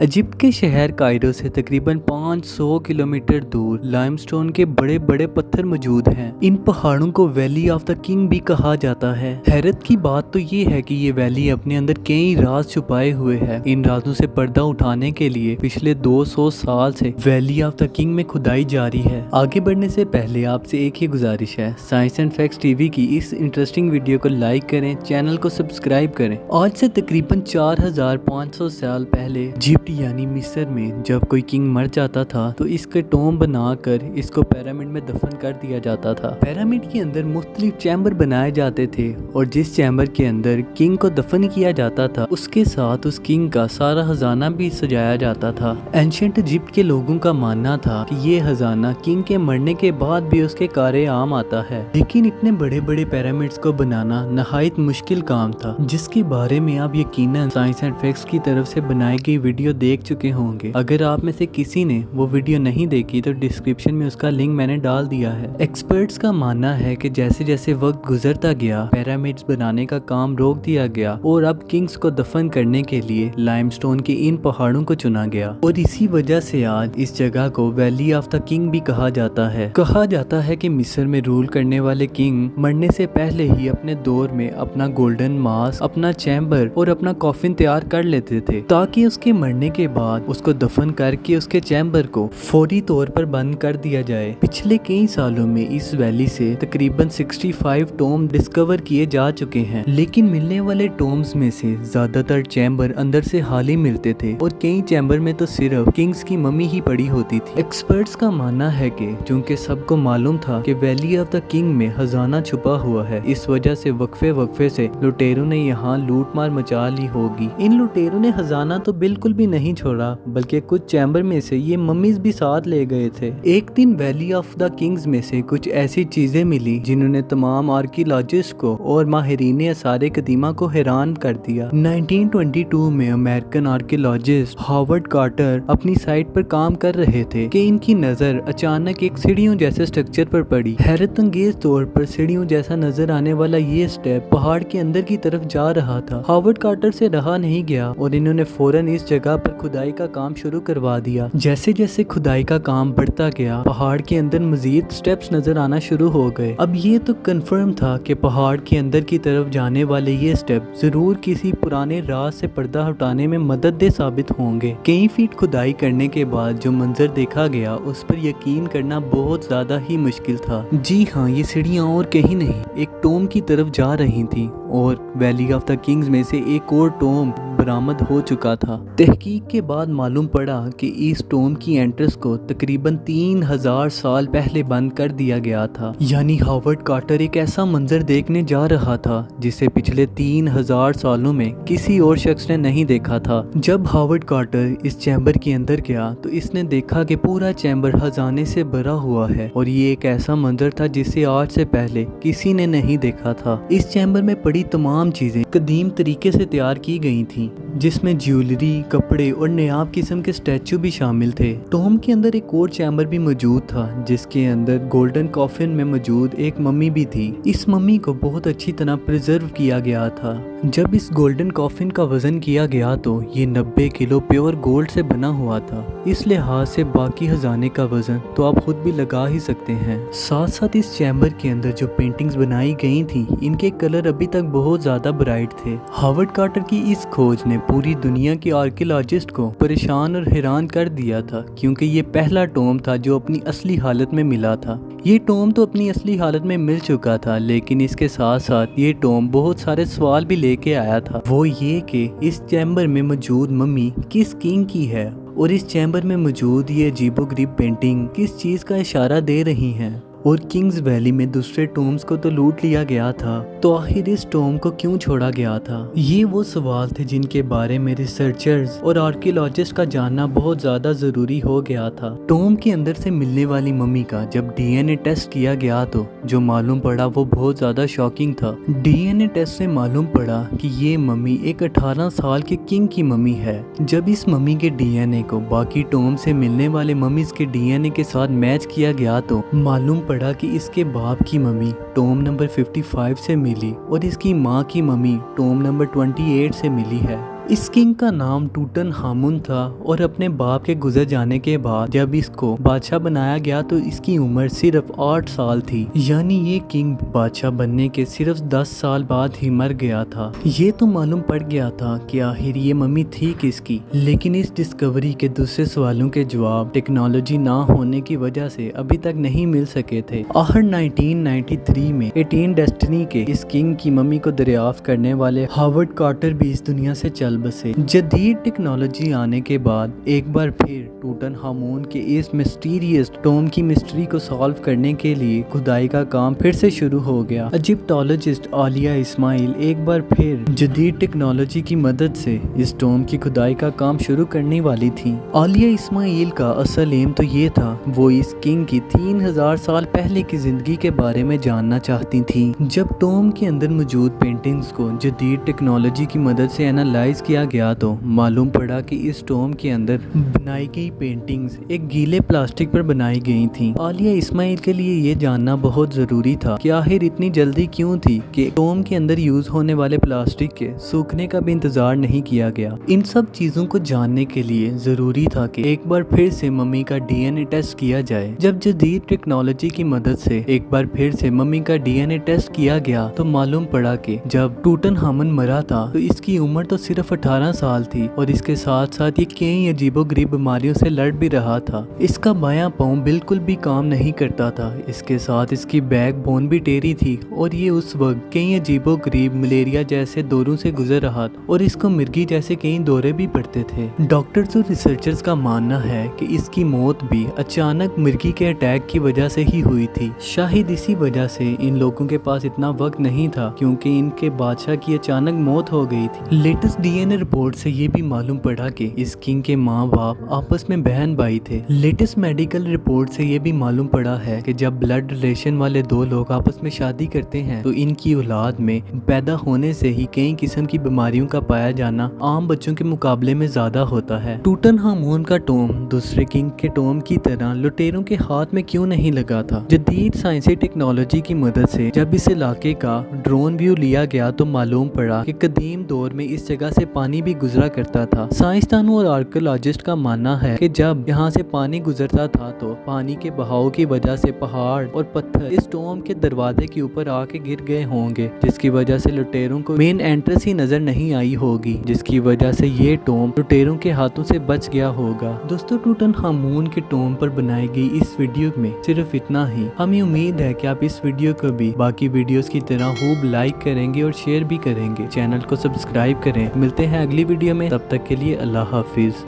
Egypt के शहर Cairo से तकरीबन 500 किलोमीटर दूर लाइमस्टोन के बड़े बड़े पत्थर मौजूद हैं। इन पहाड़ों को वैली ऑफ द किंग भी कहा जाता है। हैरत की बात तो ये है कि ये वैली अपने अंदर कई राज छुपाए हुए है। इन राजों से पर्दा उठाने के लिए पिछले 200 साल से वैली ऑफ द किंग में खुदाई जारी है। आगे बढ़ने से पहले आपसे एक ही गुजारिश है, साइंस एंड फैक्ट्स टीवी की इस इंटरेस्टिंग वीडियो को लाइक करें, चैनल को सब्सक्राइब करें। आज से तकरीबन 4500 साल पहले इजिप्ट यानी मिस्र में जब कोई किंग मर जाता था तो इसके टॉम बनाकर इसको पिरामिड में दफन कर दिया जाता था। पिरामिड के अंदर मुख्तलिफ चैम्बर बनाए जाते थे और जिस चैम्बर के अंदर किंग को दफन किया जाता था उसके साथ उस किंग का सारा खजाना भी सजाया जाता था। एंशिएंट इजिप्ट के लोगों का मानना था कि ये खजाना किंग के मरने के बाद भी उसके कारे आम आता है। लेकिन इतने बड़े बड़े पिरामिड्स को बनाना नहायत मुश्किल काम था, जिसके बारे में आप यकीनन साइंस एंड फैक्ट्स की तरफ से बनाई गई वीडियो देख चुके होंगे। अगर आप में से किसी ने वो वीडियो नहीं देखी तो डिस्क्रिप्शन में उसका लिंक मैंने डाल दिया है। एक्सपर्ट्स का मानना है कि जैसे जैसे वक्त गुजरता गया पिरामिड्स बनाने का काम रोक दिया गया और अब किंग्स को दफन करने के लिए लाइमस्टोन के इन पहाड़ों को चुना गया और इसी वजह से आज इस जगह को वैली ऑफ द किंग भी कहा जाता है। कहा जाता है कि मिस्र में रूल करने वाले किंग मरने से पहले ही अपने दौर में अपना गोल्डन मास्क, अपना चैम्बर और अपना कॉफिन तैयार कर लेते थे ताकि उसके मरने के बाद उसको दफन करके उसके चैम्बर को फौरी तौर पर बंद कर दिया जाए। पिछले कई सालों में इस वैली से तकरीबन 65 टॉम डिस्कवर किए जा चुके हैं, लेकिन मिलने वाले टॉम्स में से ज्यादातर चैम्बर अंदर से खाली मिलते थे और कई चैम्बर में तो सिर्फ किंग्स की मम्मी ही पड़ी होती थी। एक्सपर्ट्स का मानना है कि चूंकि सबको मालूम था कि वैली ऑफ द किंग में खजाना छुपा हुआ है, इस वजह से वक्फे से लुटेरों ने यहाँ लूट मार मचा ली होगी। इन लुटेरों ने खजाना तो बिल्कुल भी नहीं छोड़ा बल्कि कुछ चैम्बर में से ये मम्मीज भी साथ ले गए थे। एक दिन वैली ऑफ द किंग्स में से कुछ ऐसी चीजें मिली जिन्होंने तमाम आर्कियोलॉजिस्ट को और माहिरीन आसार कदीमा को हैरान कर दिया। 1922 में अमेरिकन आर्कियोलॉजिस्ट हार्वर्ड कार्टर अपनी साइट पर काम कर रहे थे कि इनकी नजर अचानक एक सीढ़ियों जैसे स्ट्रक्चर पर पड़ी। हैरत अंगेज तौर पर सीढ़ियों जैसा नजर आने वाला ये स्टेप पहाड़ के अंदर की तरफ जा रहा था। हार्वर्ड कार्टर से रहा नहीं गया और इन्होंने फौरन इस जगह पर खुदाई का काम शुरू करवा दिया। जैसे जैसे खुदाई का काम बढ़ता गया पहाड़ के अंदर मजीद स्टेप्स नजर आना शुरू हो गए। अब ये तो कंफर्म था कि पहाड़ के अंदर की तरफ जाने वाले ये स्टेप जरूर किसी पुराने राज से पर्दा हटाने में मददगार साबित होंगे। कई फीट खुदाई करने के बाद जो मंजर देखा गया उस पर यकीन करना बहुत ज्यादा ही मुश्किल था। जी हाँ, ये सीढ़ियाँ और कहीं नहीं एक टॉम की तरफ जा रही थी और वैली ऑफ द किंग्स में से एक और टॉम बरामद हो चुका था। तहकीक के बाद मालूम पड़ा कि इस टॉम की एंट्रेंस को तकरीबन 3000 साल पहले बंद कर दिया गया था। यानी हार्वर्ड कार्टर एक ऐसा मंजर देखने जा रहा था जिसे पिछले 3000 सालों में किसी और शख्स ने नहीं देखा था। जब हार्वर्ड कार्टर इस चैम्बर के अंदर गया तो इसने देखा कि पूरा चैम्बर खजाने से भरा हुआ है और ये एक ऐसा मंजर था जिसे आज से पहले किसी ने नहीं देखा था। इस चैम्बर में पड़ी तमाम चीजें कदीम तरीके से तैयार की गई थी, जिसमें ज्वेलरी, कपड़े और नायाब किस्म के स्टैचू भी शामिल थे। टॉम के अंदर एक और चैम्बर भी मौजूद था जिसके अंदर गोल्डन कॉफिन में मौजूद एक मम्मी भी थी। इस मम्मी को बहुत अच्छी तरह प्रिजर्व किया गया था। जब इस गोल्डन कॉफिन का वजन किया गया तो ये 90 किलो प्योर गोल्ड से बना हुआ था। इस लिहाज से बाकी खजाने का वजन तो आप खुद भी लगा ही सकते हैं। साथ साथ इस चैम्बर के अंदर जो पेंटिंग्स बनाई गई थी इनके कलर अभी तक बहुत ज्यादा ब्राइट थे। हार्वर्ड कार्टर की इस खोज ने पूरी दुनिया के आर्कियोलॉजिस्ट को परेशान और हैरान कर दिया था, क्योंकि ये पहला टॉम था जो अपनी असली हालत में मिला था। ये टॉम तो अपनी असली हालत में मिल चुका था, लेकिन इसके साथ साथ ये टॉम बहुत सारे सवाल भी लेके आया था। वो ये कि इस चैम्बर में मौजूद मम्मी किस किंग की है और इस चैम्बर में मौजूद ये अजीबोगरीब पेंटिंग किस चीज का इशारा दे रही हैं। और किंग्स वैली में दूसरे टॉम्स को तो लूट लिया गया था, तो आखिर इस टॉम को क्यों छोड़ा गया था? ये वो सवाल थे जिनके बारे में रिसर्चर्स और आर्कियोलॉजिस्ट का जानना बहुत ज्यादा जरूरी हो गया था। टॉम के अंदर से मिलने वाली मम्मी का जब डीएनए टेस्ट किया गया तो जो मालूम पड़ा वो बहुत ज्यादा शॉकिंग था। डीएनए टेस्ट से मालूम पड़ा कि ये मम्मी एक 18 साल के किंग की मम्मी है। जब इस मम्मी के डीएनए को बाकी टॉम से मिलने वाले मम्मीज के डीएनए के साथ मैच किया गया तो मालूम पड़ा कि इसके बाप की मम्मी टॉम नंबर 55 से मिली और इसकी माँ की मम्मी टॉम नंबर 28 से मिली है। इस किंग का नाम टूटन हामुन था और अपने बाप के गुजर जाने के बाद जब इसको बादशाह बनाया गया तो इसकी उम्र सिर्फ 8 साल थी। यानी ये किंग बादशाह बनने के सिर्फ 10 साल बाद ही मर गया था। ये तो मालूम पड़ गया था कि आखिर ये मम्मी थी किसकी, लेकिन इस डिस्कवरी के दूसरे सवालों के जवाब टेक्नोलॉजी ना होने की वजह से अभी तक नहीं मिल सके थे। आखिर 1993 में 18 डेस्टिनी के इस किंग की मम्मी को दरियाफ्त करने वाले हावर्ड कार्टर भी इस दुनिया से चल बसे। जदीद टेक्नोलॉजी आने के बाद एक बार फिर टूटन हामुन के इस मिस्टीरियस टॉम की मिस्ट्री को सॉल्व करने के लिए खुदाई का काम फिर से शुरू हो गया। इजिप्टोलॉजिस्ट आलिया इस्माइल एक बार फिर जदीद टेक्नोलॉजी की मदद से इस टॉम की खुदाई का काम शुरू करने वाली थी। आलिया इस्माइल का असल एम तो ये था, वो इस किंग की 3000 साल पहले की जिंदगी के बारे में जानना चाहती थी। जब टॉम के अंदर मौजूद पेंटिंग्स को जदीद टेक्नोलॉजी की मदद से एनालाइज किया गया तो मालूम पड़ा कि इस टॉम के अंदर बनाई गई पेंटिंग्स एक गीले प्लास्टिक पर बनाई गई थी। आलिया इस्माइल के लिए ये जानना बहुत जरूरी था कि आखिर इतनी जल्दी क्यों थी कि टॉम के अंदर यूज होने वाले प्लास्टिक के सूखने का भी इंतजार नहीं किया गया। इन सब चीजों को जानने के लिए जरूरी था कि एक बार फिर से मम्मी का डीएनए टेस्ट किया जाए। जब जदीद टेक्नोलॉजी की मदद से एक बार फिर से मम्मी का डीएनए टेस्ट किया गया तो मालूम पड़ा कि जब टूटन हामुन मरा था तो इसकी उम्र तो सिर्फ 18 साल थी और इसके साथ साथ ये कई अजीबोगरीब बीमारियों से लड़ भी रहा था। इसका बायां पांव बिल्कुल भी काम नहीं करता था, इसके साथ इसकी बैक बोन भी टेढ़ी थी और ये उस वक्त कई अजीबोगरीब मलेरिया जैसे दौरों से गुजर रहा था और इसको मिर्गी जैसे कई दौरे भी पड़ते थे। डॉक्टर्स और रिसर्चर्स का मानना है कि इसकी मौत भी अचानक मिर्गी के अटैक की वजह से ही हुई थी। शायद इसी वजह से इन लोगों के पास इतना वक्त नहीं था क्योंकि इनके बादशाह की अचानक मौत हो गई थी। लेटेस्ट डीएनए रिपोर्ट से ये भी मालूम पड़ा कि इस किंग के माँ बाप आपस में बहन भाई थे। लेटेस्ट मेडिकल रिपोर्ट से ये भी मालूम पड़ा है कि जब ब्लड रिलेशन वाले दो लोग आपस में शादी करते हैं तो इनकी औलाद में पैदा होने से ही कई किस्म की बीमारियों का पाया जाना आम बच्चों के मुकाबले में ज्यादा होता है। टूटन हामुन का टॉम दूसरे किंग के टॉम की तरह लुटेरों के हाथ में क्यों नहीं लगा था? जदीद साइंसी टेक्नोलॉजी की मदद से जब इस इलाके का ड्रोन व्यू लिया गया तो मालूम पड़ा कि कदीम दौर में इस जगह से पानी भी गुजरा करता था। साइंसदानों और आर्कियोलॉजिस्ट का मानना है कि जब यहाँ से पानी गुजरता था तो पानी के बहाव की वजह से पहाड़ और पत्थर इस टॉम के दरवाजे के ऊपर आके गिर गए होंगे, जिसकी वजह से लुटेरों को मेन एंट्रेंस ही नजर नहीं आई होगी, जिसकी वजह से ये टॉम लुटेरों के हाथों से बच गया होगा। दोस्तों, टूटन हामुन के टॉम पर बनाई गई इस वीडियो में सिर्फ इतना ही। हमें उम्मीद है कि आप इस वीडियो को भी बाकी वीडियोस की तरह खूब लाइक करेंगे और शेयर भी करेंगे। चैनल को सब्सक्राइब करें। मिलते हैं अगली वीडियो में, तब तक के लिए अल्लाह हाफिज।